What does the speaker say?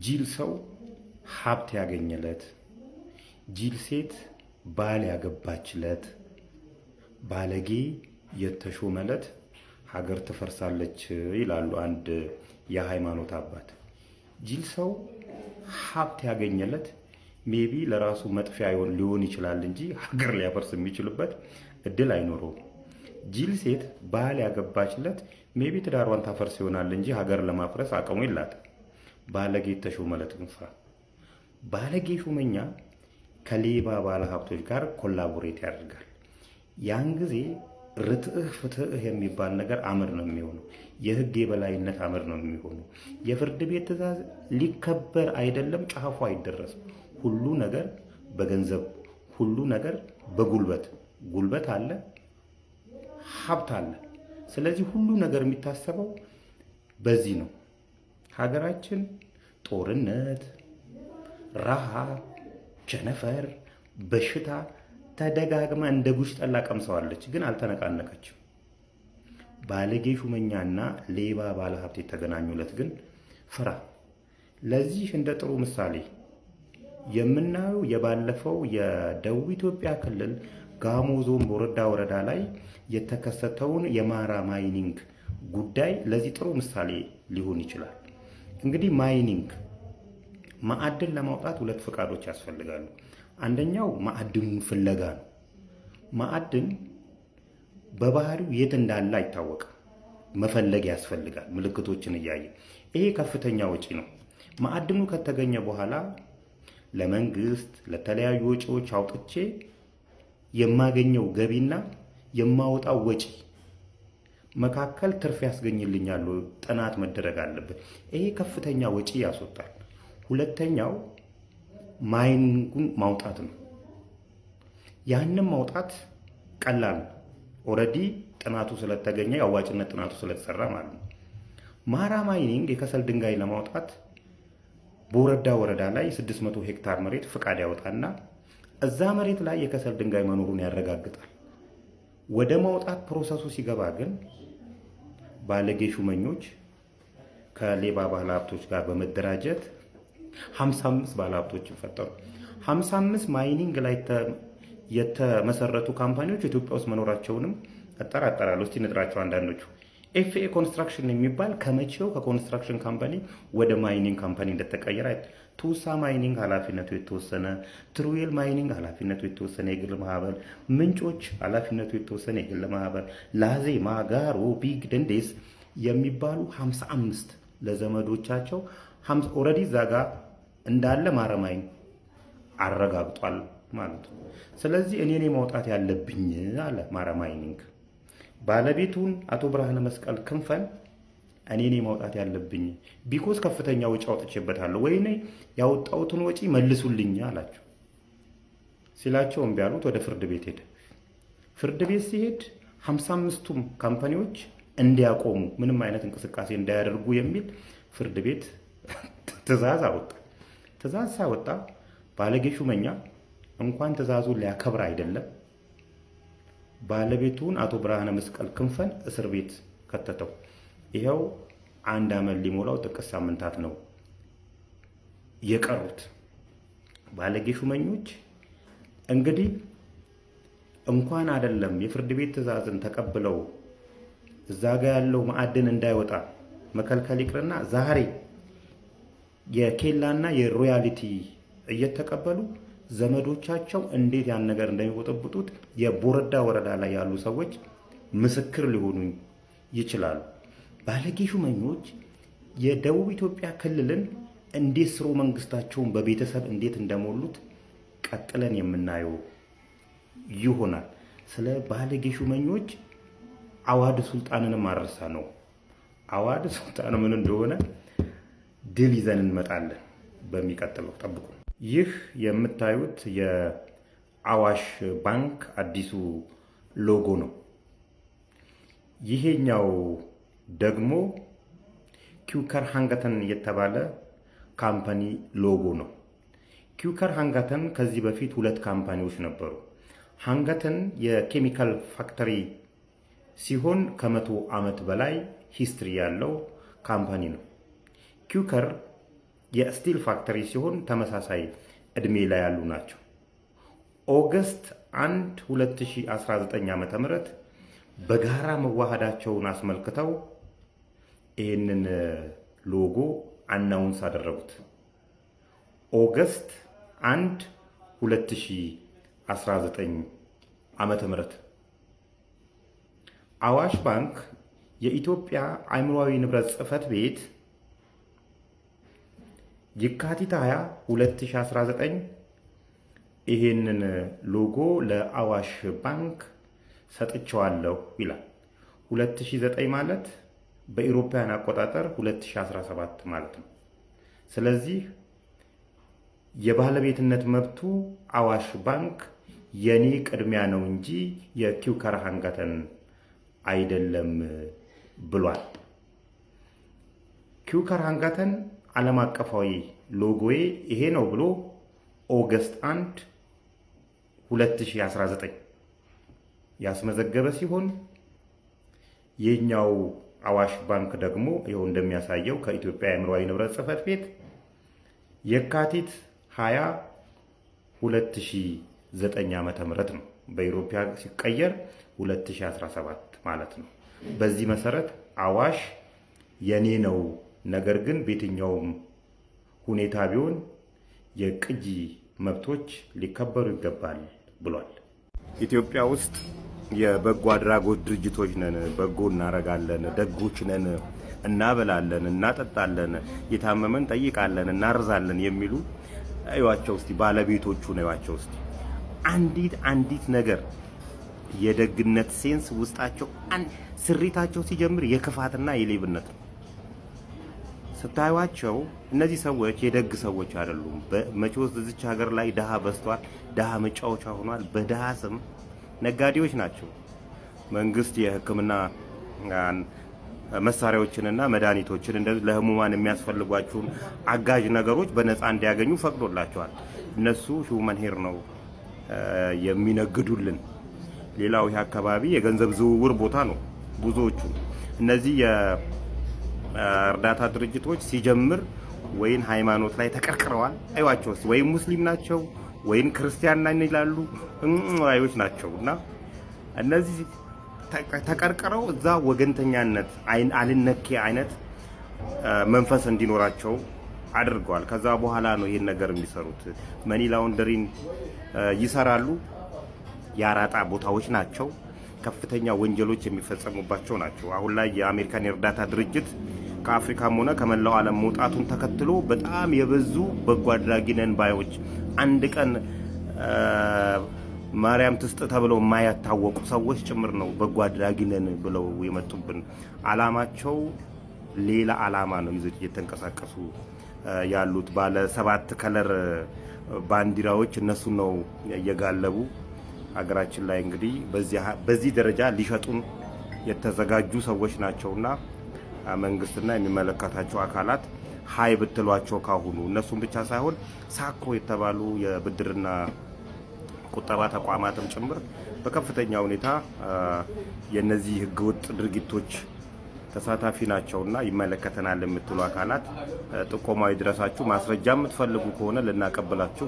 ጅል ሰው ሀብት ያገኘለት፣ ጅል ሴት ባል ያገባችለት፣ ባለጌ የተሾመለት ሀገር ትፈርሳለች ይላሉ አንድ የሃይማኖት አባት። ጅል ሰው ሀብት ያገኘለት ሜቢ ለራሱ መጥፊያ ሊሆን ይችላል እንጂ ሀገር ሊያፈርስ የሚችልበት እድል አይኖረውም። ጅል ሴት ባል ያገባችለት ሜቢ ትዳሯን ታፈርስ ይሆናል እንጂ ሀገር ለማፍረስ አቅሙ የላትም። ባለጌ የተሾመለት ግን ፍራ። ባለጌ ሹመኛ ከሌባ ባለ ሀብቶች ጋር ኮላቦሬት ያደርጋል። ያን ጊዜ ርትዕህ ፍትህ የሚባል ነገር አመድ ነው የሚሆነው። የህግ የበላይነት አመድ ነው የሚሆነው። የፍርድ ቤት ትዕዛዝ ሊከበር አይደለም ጫፉ አይደረስም። ሁሉ ነገር በገንዘብ፣ ሁሉ ነገር በጉልበት፣ ጉልበት አለ፣ ሀብት አለ። ስለዚህ ሁሉ ነገር የሚታሰበው በዚህ ነው። ሀገራችን ጦርነት፣ ረሃብ፣ ቸነፈር፣ በሽታ ተደጋግማ እንደ ጉሽ ጠላ ቀምሰዋለች፣ ግን አልተነቃነቀችም። ባለጌ ሹመኛና ሌባ ባለሀብት የተገናኙለት ግን ፍራ። ለዚህ እንደ ጥሩ ምሳሌ የምናየው የባለፈው የደቡብ ኢትዮጵያ ክልል ጋሞ ዞን ቦረዳ ወረዳ ላይ የተከሰተውን የማራ ማይኒንግ ጉዳይ ለዚህ ጥሩ ምሳሌ ሊሆን ይችላል። እንግዲህ ማይኒንግ ማዕድን ለማውጣት ሁለት ፈቃዶች ያስፈልጋሉ። አንደኛው ማዕድኑን ፍለጋ ነው። ማዕድን በባህሪው የት እንዳለ አይታወቅም። መፈለግ ያስፈልጋል፣ ምልክቶችን እያየ። ይሄ ከፍተኛ ወጪ ነው። ማዕድኑ ከተገኘ በኋላ ለመንግስት ለተለያዩ ወጪዎች አውጥቼ የማገኘው ገቢና የማወጣው ወጪ መካከል ትርፍ ያስገኝልኛል ጥናት መደረግ አለበት። ይሄ ከፍተኛ ወጪ ያስወጣል። ሁለተኛው ማይኒንጉን ማውጣት ነው። ያንን ማውጣት ቀላል ነው። ኦልሬዲ ጥናቱ ስለተገኘ የአዋጭነት ጥናቱ ስለተሰራ ማለት ነው። ማራ ማይኒንግ የከሰል ድንጋይ ለማውጣት ቦረዳ ወረዳ ላይ 600 ሄክታር መሬት ፍቃድ ያወጣና እዛ መሬት ላይ የከሰል ድንጋይ መኖሩን ያረጋግጣል። ወደ ማውጣት ፕሮሰሱ ሲገባ ግን ባለጌ ሹመኞች ከሌባ ባለሀብቶች ጋር በመደራጀት 55 ባለሀብቶችን ፈጠሩ። 55 ማይኒንግ ላይ የተመሰረቱ ካምፓኒዎች ኢትዮጵያ ውስጥ መኖራቸውንም እጠራጠራለሁ። እስቲ ንጥራቸው አንዳንዶቹ። ኤፍኤ ኮንስትራክሽን የሚባል ከመቼው ከኮንስትራክሽን ካምፓኒ ወደ ማይኒንግ ካምፓኒ እንደተቀየረ፣ ቱሳ ማይኒንግ ኃላፊነቱ የተወሰነ፣ ትሩዌል ማይኒንግ ኃላፊነቱ የተወሰነ የግል ማህበር፣ ምንጮች ኃላፊነቱ የተወሰነ የግል ማህበር፣ ላዜ፣ ማጋሮ፣ ቢግ ደንዴስ የሚባሉ 55 ለዘመዶቻቸው ኦልሬዲ እዛ ጋ እንዳለ ማረማይን አረጋግጧል ማለት ነው። ስለዚህ እኔ ማውጣት ያለብኝ አለ ማረማይኒንግ ባለቤቱን አቶ ብርሃነ መስቀል ክንፈን እኔ ማውጣት ያለብኝ ቢኮዝ ከፍተኛ ወጪ አውጥቼበታለሁ፣ ወይኔ ያወጣሁትን ወጪ መልሱልኝ አላቸው። ሲላቸው እምቢ አሉት። ወደ ፍርድ ቤት ሄደ። ፍርድ ቤት ሲሄድ 55ቱም ካምፓኒዎች እንዲያቆሙ ምንም አይነት እንቅስቃሴ እንዳያደርጉ የሚል ፍርድ ቤት ትዕዛዝ አወጣ። ትዕዛዝ ሳወጣ ባለጌ ሹመኛ እንኳን ትዕዛዙን ሊያከብር አይደለም ባለቤቱን አቶ ብርሃነ መስቀል ክንፈን እስር ቤት ከተተው። ይኸው 1 ዓመት ሊሞላው ጥቂት ሳምንታት ነው የቀሩት። ባለጌ ሹመኞች እንግዲህ እንኳን አይደለም የፍርድ ቤት ትዕዛዝን ተቀብለው እዛ ጋ ያለው ማዕድን እንዳይወጣ መከልከል ይቅርና ዛሬ የኬላና የሮያሊቲ እየተቀበሉ ዘመዶቻቸው እንዴት ያን ነገር እንደሚወጠብጡት የቦረዳ ወረዳ ላይ ያሉ ሰዎች ምስክር ሊሆኑ ይችላሉ። ባለጌ ሹመኞች የደቡብ ኢትዮጵያ ክልልን እንዴት ስርወ መንግስታቸውን በቤተሰብ እንዴት እንደሞሉት ቀጥለን የምናየው ይሆናል። ስለ ባለጌ ሹመኞች አዋድ ሱልጣንንም አረሳ ነው። አዋድ ሱልጣን ምን እንደሆነ ድል ይዘን እንመጣለን። በሚቀጥለው ጠብቁ። ይህ የምታዩት የአዋሽ ባንክ አዲሱ ሎጎ ነው። ይሄኛው ደግሞ ኪውከር ሃንጋተን የተባለ ካምፓኒ ሎጎ ነው። ኪውከር ሃንጋተን ከዚህ በፊት 2 ካምፓኒዎች ነበሩ። ሃንጋተን የኬሚካል ፋክተሪ ሲሆን ከ100 ዓመት በላይ ሂስትሪ ያለው ካምፓኒ ነው። ኪውከር የስቲል ፋክተሪ ሲሆን ተመሳሳይ እድሜ ላይ ያሉ ናቸው። ኦገስት 1 2019 ዓ.ም በጋራ መዋሃዳቸውን አስመልክተው ይህንን ሎጎ አናውንስ አደረጉት። ኦገስት 1 2019 ዓመተ ምህረት አዋሽ ባንክ የኢትዮጵያ አእምሯዊ ንብረት ጽሕፈት ቤት የካቲት 20 2019 ይሄንን ሎጎ ለአዋሽ ባንክ ሰጥቼዋለሁ ይላል። 2009 ማለት በኢሮፓውያን አቆጣጠር 2017 ማለት ነው። ስለዚህ የባለቤትነት መብቱ አዋሽ ባንክ የኔ ቅድሚያ ነው እንጂ የኪውከር ሃንጋተን አይደለም ብሏል። ኪውከር ሃንጋተን ዓለም አቀፋዊ ሎጎዬ ይሄ ነው ብሎ ኦገስት 1 2019 ያስመዘገበ ሲሆን የኛው አዋሽ ባንክ ደግሞ ይኸው እንደሚያሳየው ከኢትዮጵያ አእምሯዊ ንብረት ጽሕፈት ቤት የካቲት 20 2009 ዓመተ ምህረት ነው። በኢሮፓ ሲቀየር 2017 ማለት ነው። በዚህ መሰረት አዋሽ የኔ ነው፣ ነገር ግን በየትኛውም ሁኔታ ቢሆን የቅጂ መብቶች ሊከበሩ ይገባል ብሏል። ኢትዮጵያ ውስጥ የበጎ አድራጎት ድርጅቶች ነን፣ በጎ እናረጋለን፣ ደጎች ነን፣ እናበላለን፣ እናጠጣለን፣ የታመመን ጠይቃለን፣ እናርዛለን የሚሉ እዩዋቸው እስቲ፣ ባለቤቶቹ ነው እዩዋቸው እስቲ። አንዲት ነገር የደግነት ሴንስ ውስጣቸው ስሪታቸው ሲጀምር የክፋትና የሌብነት ነው። ስታዩዋቸው እነዚህ ሰዎች የደግ ሰዎች አይደሉም። መቼስ እዚች ሀገር ላይ ድሃ በዝቷል። ድሃ መጫወቻ ሆኗል። በድሃ ስም ነጋዴዎች ናቸው። መንግስት የሕክምና መሳሪያዎችንና መድኃኒቶችን እንደዚህ ለህሙማን የሚያስፈልጓቸውን አጋዥ ነገሮች በነፃ እንዲያገኙ ፈቅዶላቸዋል። እነሱ ሂውመን ሄር ነው የሚነግዱልን። ሌላው ይህ አካባቢ የገንዘብ ዝውውር ቦታ ነው። ብዙዎቹ እነዚህ የእርዳታ ድርጅቶች ሲጀምር ወይን ሃይማኖት ላይ ተቀርቅረዋል። አይዋቸው ወይም ሙስሊም ናቸው ወይም ክርስቲያን ነን ይላሉ አይዎች ናቸው። እና እነዚህ ተቀርቅረው እዛ ወገንተኛነት አልነኬ አይነት መንፈስ እንዲኖራቸው አድርገዋል። ከዛ በኋላ ነው ይሄን ነገር የሚሰሩት። መኒ ላውንደሪን ይሰራሉ። የአራጣ ቦታዎች ናቸው። ከፍተኛ ወንጀሎች የሚፈጸሙባቸው ናቸው። አሁን ላይ የአሜሪካን የእርዳታ ድርጅት ከአፍሪካም ሆነ ከመላው ዓለም መውጣቱን ተከትሎ በጣም የበዙ በጎ አድራጊ ነን ባዮች አንድ ቀን ማርያም ትስጥ ተብለው የማያታወቁ ሰዎች ጭምር ነው በጎ አድራጊ ነን ብለው የመጡብን። አላማቸው ሌላ አላማ ነው ይዘው እየተንቀሳቀሱ ያሉት። ባለ 7 ከለር ባንዲራዎች እነሱ ነው እየጋለቡ ሀገራችን ላይ እንግዲህ በዚህ ደረጃ ሊሸጡን የተዘጋጁ ሰዎች ናቸውና መንግስትና የሚመለከታቸው አካላት ሀይ ብትሏቸው ካሁኑ እነሱም ብቻ ሳይሆን ሳኮ የተባሉ የብድርና ቁጠባ ተቋማትም ጭምር በከፍተኛ ሁኔታ የነዚህ ህገወጥ ድርጊቶች ተሳታፊ ናቸውና ይመለከተናል የምትሉ አካላት ጥቆማው ይድረሳችሁ። ማስረጃ የምትፈልጉ ከሆነ ልናቀብላችሁ